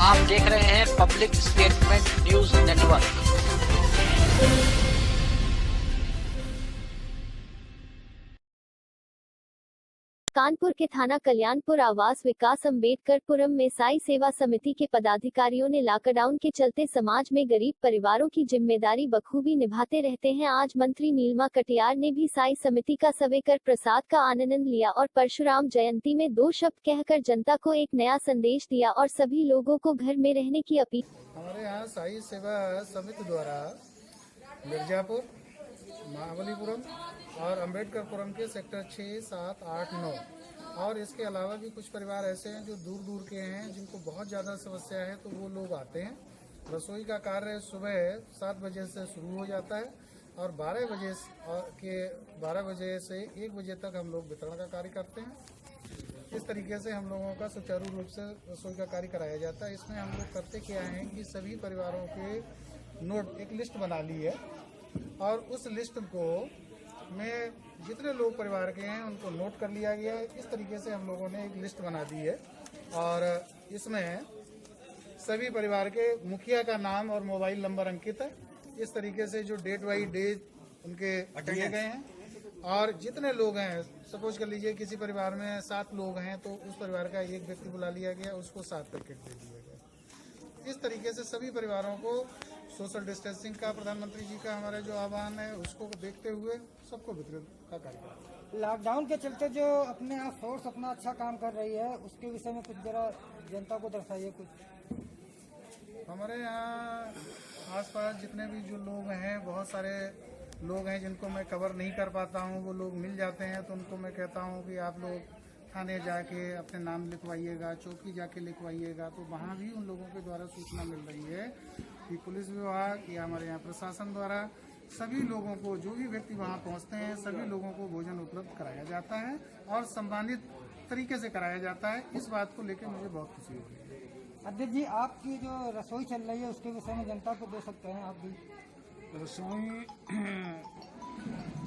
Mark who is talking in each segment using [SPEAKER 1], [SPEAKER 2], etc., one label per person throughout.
[SPEAKER 1] आप देख रहे हैं public statement news network.
[SPEAKER 2] Kanpur के थाना कल्याणपुर आवास विकास अम्बेडकरपुरम में साई सेवा समिति के पदाधिकारियों ने लॉकडाउन के चलते समाज में गरीब परिवारों की जिम्मेदारी बखूबी निभाते रहते हैं। आज मंत्री नीलमा कटियार ने भी साई समिति का सवेकर प्रसाद का आनंद लिया और परशुराम जयंती में 2 शब्द कहकर जनता को एक नया संदेश दिया और सभी लोगों को घर में रहने की अपील।
[SPEAKER 3] हमारे यहाँ साई सेवा समिति द्वारा मिर्जापुर, महाबलीपुरम और अम्बेडकरपुरम के सेक्टर 6, 7, 8, 9 और इसके अलावा भी कुछ परिवार ऐसे हैं जो दूर दूर के हैं, जिनको बहुत ज़्यादा समस्या है, तो वो लोग आते हैं। रसोई का कार्य सुबह 7 बजे से शुरू हो जाता है और 12 बजे से 1 बजे तक हम लोग वितरण का कार्य करते हैं। इस तरीके से हम लोगों का सुचारू रूप से रसोई का कार्य कराया जाता है। इसमें हम लोग करते क्या हैं कि सभी परिवारों के नोट एक लिस्ट बना ली है और उस लिस्ट को में जितने लोग परिवार के हैं उनको नोट कर लिया गया है। इस तरीके से हम लोगों ने एक लिस्ट बना दी है और इसमें सभी परिवार के मुखिया का नाम और मोबाइल नंबर अंकित है। इस तरीके से जो डेट बाई डेट उनके दिए गए हैं और जितने लोग हैं, सपोज कर लीजिए किसी परिवार में 7 लोग हैं तो उस परिवार का एक व्यक्ति बुला लिया गया, उसको 7 पैकेट दे दिया गया। इस तरीके से सभी परिवारों को सोशल डिस्टेंसिंग का प्रधानमंत्री जी का हमारा जो आह्वान है उसको देखते हुए सबको वितरण का कार्यक्रम।
[SPEAKER 4] लॉकडाउन के चलते जो अपने यहाँ फोर्स अपना अच्छा काम कर रही है उसके विषय में कुछ जरा जनता को दर्शाइए। कुछ
[SPEAKER 3] हमारे यहाँ आसपास जितने भी जो लोग हैं, बहुत सारे लोग हैं जिनको मैं कवर नहीं कर पाता हूँ, वो लोग मिल जाते हैं तो उनको मैं कहता हूँ कि आप लोग थाने जाके अपने नाम लिखवाइएगा, चौकी जाके लिखवाइएगा। तो वहाँ भी उन लोगों के द्वारा सूचना मिल रही है कि पुलिस विभाग या हमारे यहाँ प्रशासन द्वारा सभी लोगों को, जो भी व्यक्ति वहाँ पहुँचते हैं, सभी लोगों को भोजन उपलब्ध कराया जाता है और सम्मानित तरीके से कराया जाता है। इस बात को लेकर मुझे बहुत खुशी हुई है।
[SPEAKER 4] अध्यक्ष जी, आपकी जो रसोई चल रही है उसके विषय में जनता को दे सकते हैं आप भी?
[SPEAKER 5] रसोई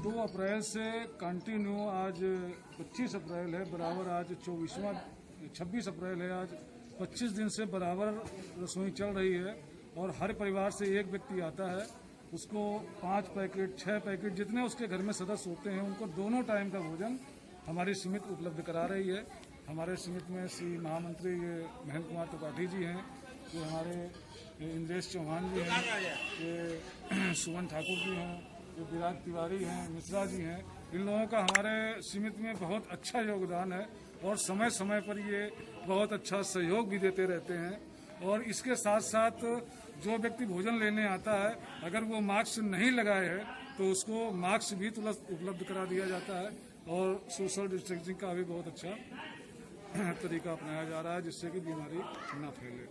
[SPEAKER 5] 2 अप्रैल से कंटिन्यू, आज 25 अप्रैल है, बराबर आज 26 अप्रैल है, आज 25 दिन से बराबर रसोई चल रही है और हर परिवार से एक व्यक्ति आता है, उसको 5 पैकेट 6 पैकेट जितने उसके घर में सदस्य होते हैं उनको दोनों टाइम का भोजन हमारी समिति उपलब्ध करा रही है। हमारे समिति में श्री महामंत्री महेंद्र कुमार त्रिपाठी जी हैं, ये हमारे इंद्रेश चौहान जी हैं, ये सुमन ठाकुर जी हैं, ये विराज तिवारी हैं, मिश्रा जी हैं। इन लोगों का हमारे समिति में बहुत अच्छा योगदान है और समय समय पर ये बहुत अच्छा सहयोग भी देते रहते हैं। और इसके साथ साथ जो व्यक्ति भोजन लेने आता है, अगर वो मास्क नहीं लगाए है तो उसको मास्क भी तुरंत उपलब्ध करा दिया जाता है और सोशल डिस्टेंसिंग का भी बहुत अच्छा तरीका अपनाया जा रहा है जिससे कि बीमारी न फैले।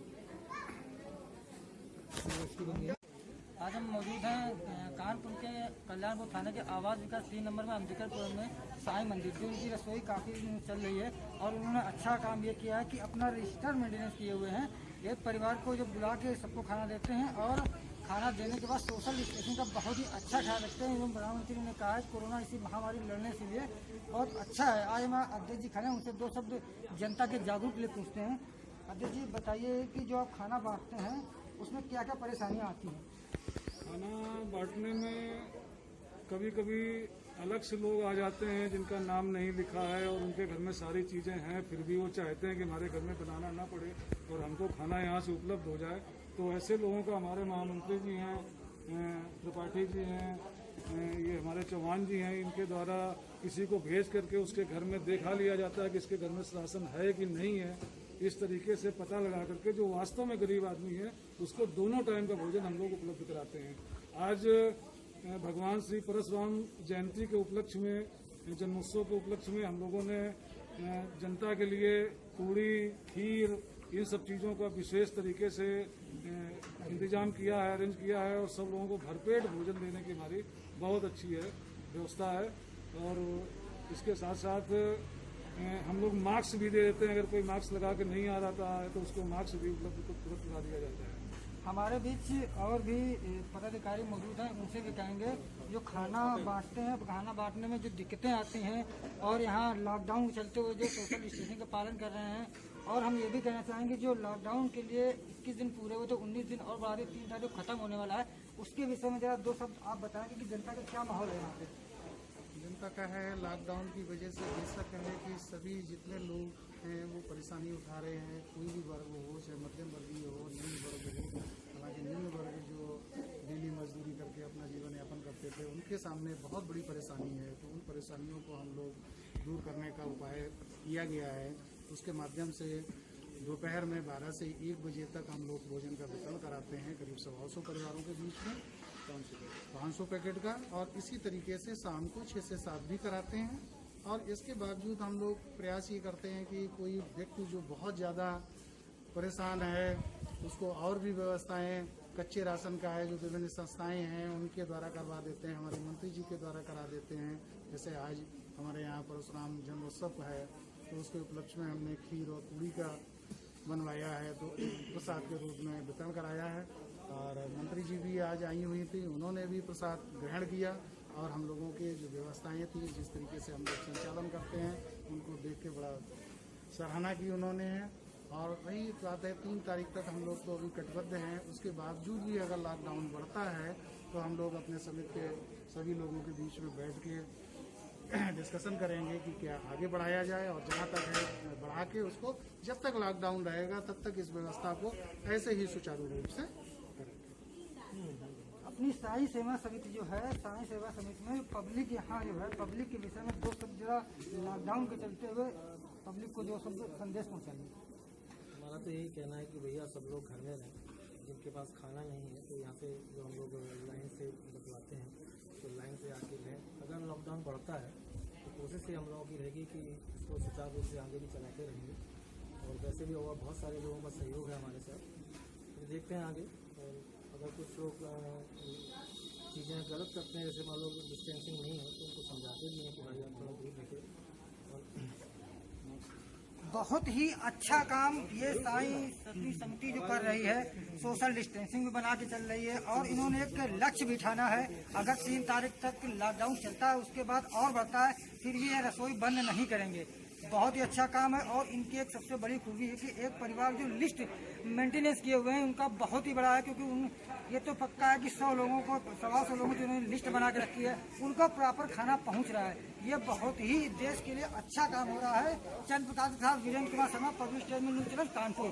[SPEAKER 4] आज हम मौजूद हैं कानपुर के कल्याणपुर थाने के आवास विकास 3 नंबर में अम्बेडकरपुरम में साई मंदिर, जो उनकी रसोई काफ़ी चल रही है और उन्होंने अच्छा काम ये किया है कि अपना रजिस्टर मेंटेनेंस किए हुए हैं। एक परिवार को जो बुला के सबको खाना देते हैं और खाना देने के बाद सोशल डिस्टेंसिंग का बहुत ही अच्छा ख्याल रखते हैं। एवं प्रधानमंत्री ने कहा है कोरोना इसी महामारी लड़ने के लिए बहुत अच्छा है। आज हमारे अध्यक्ष जी खड़े हैं, उनसे 2 शब्द जनता के जागरूक के लिए पूछते हैं। अध्यक्ष जी, बताइए कि जो आप खाना बांटते हैं उसमें क्या क्या परेशानियाँ आती हैं?
[SPEAKER 5] खाना बांटने में कभी कभी अलग से लोग आ जाते हैं जिनका नाम नहीं लिखा है और उनके घर में सारी चीज़ें हैं, फिर भी वो चाहते हैं कि हमारे घर में बनाना ना पड़े और हमको खाना यहाँ से उपलब्ध हो जाए। तो ऐसे लोगों का हमारे महामंत्री जी हैं, त्रिपाठी जी हैं, ये हमारे चौहान जी हैं, इनके द्वारा किसी को भेज करके उसके घर में देखा लिया जाता है कि इसके घर में राशन है कि नहीं है। इस तरीके से पता लगा करके जो वास्तव में गरीब आदमी है उसको दोनों टाइम का भोजन हम लोग उपलब्ध कराते हैं। आज भगवान श्री परशुराम जयंती के उपलक्ष्य में, जन्मोत्सव के उपलक्ष्य में हम लोगों ने जनता के लिए पूड़ी, खीर, इन सब चीज़ों का विशेष तरीके से इंतजाम किया है, अरेंज किया है और सब लोगों को भरपेट भोजन देने की हमारी बहुत अच्छी है व्यवस्था है। और इसके साथ साथ हम लोग मास्क भी दे देते हैं, अगर कोई मास्क लगा के नहीं आ रहा है तो उसको मास्क भी उपलब्ध तुरंत करा दिया जाता है।
[SPEAKER 4] हमारे बीच और भी पदाधिकारी मौजूद हैं, उनसे भी कहेंगे जो खाना बांटते हैं, खाना बांटने में जो दिक्कतें आती हैं और यहाँ लॉकडाउन चलते हुए जो सोशल डिस्टेंसिंग का पालन कर रहे हैं और हम ये भी कहना चाहेंगे जो लॉकडाउन के लिए 21 दिन पूरे हुए तो 19 दिन और बाद 3 तारीख को खत्म होने वाला है, उसके विषय में जरा 2 शब्द आप बताएंगे कि जनता का क्या माहौल है यहाँ पे।
[SPEAKER 3] जनता का है लॉकडाउन की वजह से बेशक है कि सभी जितने लोग हैं वो परेशानी उठा रहे हैं, कोई भी वर्ग हो, चाहे मध्यम वर्गीय हो, निम्न वर्ग हो। हालांकि निम्न वर्ग जो डेली मजदूरी करके अपना जीवन यापन करते थे उनके सामने बहुत बड़ी परेशानी है, तो उन परेशानियों को हम लोग दूर करने का उपाय किया गया है। उसके माध्यम से दोपहर में 12 से 1 बजे तक हम लोग भोजन का वितरण कराते हैं करीब 125 परिवारों के बीच में 500 पैकेट का, और इसी तरीके से शाम को 6 से 7 भी कराते हैं। और इसके बावजूद हम लोग प्रयास ये करते हैं कि कोई व्यक्ति जो बहुत ज़्यादा परेशान है उसको और भी व्यवस्थाएं कच्चे राशन का है जो विभिन्न संस्थाएं हैं उनके द्वारा करवा देते हैं, हमारे मंत्री जी के द्वारा करा देते हैं। जैसे आज हमारे यहाँ परशुराम जन्मोत्सव है तो उसके उपलक्ष्य में हमने खीर और पूड़ी का बनवाया है, तो प्रसाद के रूप में वितरण कराया है। और मंत्री जी भी आज आई हुई थी, उन्होंने भी प्रसाद ग्रहण किया, और हम लोगों के जो व्यवस्थाएं थी जिस तरीके से हम लोग संचालन करते हैं उनको देख के बड़ा सराहना की उन्होंने है। और रही बात है 3 तारीख तक हम लोग तो अभी कटिबद्ध हैं, उसके बावजूद भी अगर लॉकडाउन बढ़ता है तो हम लोग अपने समिति के सभी लोगों के बीच में बैठ के डिस्कशन करेंगे कि क्या आगे बढ़ाया जाए, और जहाँ तक है बढ़ा के उसको जब तक लॉकडाउन रहेगा तब तक इस व्यवस्था को ऐसे ही सुचारू रूप से करेंगे।
[SPEAKER 4] अपनी साई सेवा समिति जो है, साई सेवा समिति में पब्लिक यहाँ जो है पब्लिक के विषय में 2 शब्द जरा लॉकडाउन के चलते हुए पब्लिक को 2 शब्द संदेश पहुँचाइए।
[SPEAKER 6] हमारा तो यही कहना है कि भैया सब लोग घर में रहें, जिनके पास खाना नहीं है तो यहाँ पे जो हम लोग लाइन से बतलाते हैं तो लाइन से आके रहें। अगर लॉकडाउन बढ़ता है तो कोशिश ये हम लोगों की रहेगी कि इसको सुचारू रूप से आगे भी चलाते रहेंगे, और वैसे भी और बहुत सारे लोगों का सहयोग है हमारे साथ, तो देखते हैं आगे। और अगर कुछ लोग चीज़ें गलत करते हैं, जैसे मान लो डिस्टेंसिंग नहीं है तो उनको समझाते भी हैं कि भाई आप थोड़ा दूर रखें।
[SPEAKER 4] बहुत ही अच्छा काम ये साई समिति जो कर रही है, सोशल डिस्टेंसिंग भी बना के चल रही है, और इन्होंने एक लक्ष्य भी ठाना है। अगर 3 तारीख तक लॉकडाउन चलता है उसके बाद और बढ़ता है फिर ये रसोई बंद नहीं करेंगे। बहुत ही अच्छा काम है, और इनकी एक सबसे बड़ी खूबी है कि एक परिवार जो लिस्ट मेंटेनेंस किए हुए हैं उनका बहुत ही बड़ा है, क्योंकि ये तो पक्का है कि 100 लोगों को 125 लोगों की उन्होंने लिस्ट बना के रखी है, उनका प्रॉपर खाना पहुंच रहा है। ये बहुत ही देश के लिए अच्छा काम हो रहा है। चंद्र प्रकाश के साथ Virendra Kumar Sharma, public statement news channel Kanpur.